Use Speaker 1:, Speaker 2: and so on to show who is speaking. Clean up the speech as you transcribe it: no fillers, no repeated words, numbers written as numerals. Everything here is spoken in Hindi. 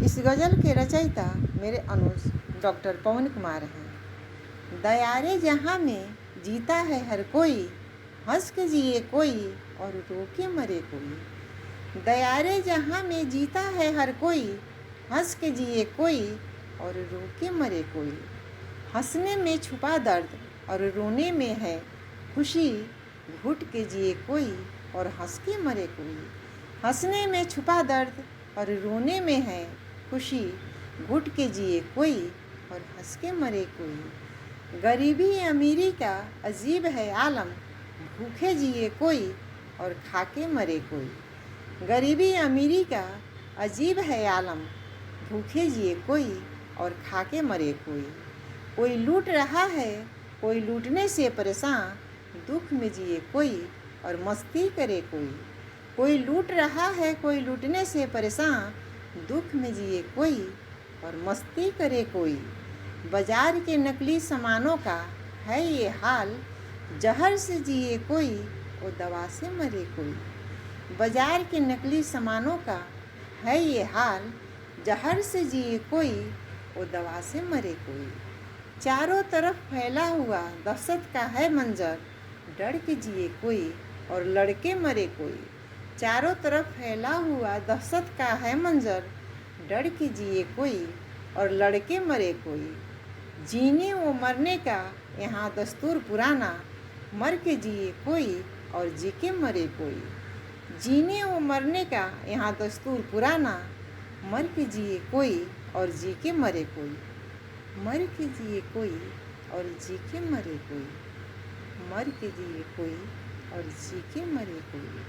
Speaker 1: इस गज़ल के रचयिता मेरे अनुज डॉक्टर पवन कुमार हैं। दयारे जहाँ में जीता है हर कोई, हंस के जिए कोई और रो के मरे कोई। दयारे जहाँ में जीता है हर कोई, हंस के जिए कोई और रो के मरे कोई। हंसने में छुपा दर्द और रोने में है खुशी, घुट के जिए कोई और हंस के मरे कोई। हंसने में छुपा दर्द और रोने में है खुशी, घुट के जिए कोई और हंस के मरे कोई। गरीबी अमीरी का अजीब है आलम, भूखे जिए कोई और खा के मरे कोई। गरीबी अमीरी का अजीब है आलम, भूखे जिए कोई और खा के मरे कोई। कोई लूट रहा है कोई लूटने से परेशान, दुख में जिए कोई और मस्ती करे कोई। कोई लूट रहा है कोई लूटने से परेशान, दुख में जिए कोई और मस्ती करे कोई। बाजार के नकली सामानों का है ये हाल, जहर से जिए कोई और दवा से मरे कोई। बाजार के नकली सामानों का है ये हाल, जहर से जिए कोई और दवा से मरे कोई। चारों तरफ फैला हुआ दहशत का है मंजर, डर के जिए कोई और लड़के मरे कोई। चारों तरफ फैला हुआ दहशत का है मंजर, डर के जिए कोई और लड़के मरे कोई। जीने व मरने का यहाँ दस्तूर पुराना, मर के जिए कोई और जी के मरे कोई। जीने व मरने का यहाँ दस्तूर पुराना, मर के जिए कोई और जी के मरे कोई। मर के जिए कोई और जी के मरे कोई। मर के जिए कोई और जी के मरे कोई।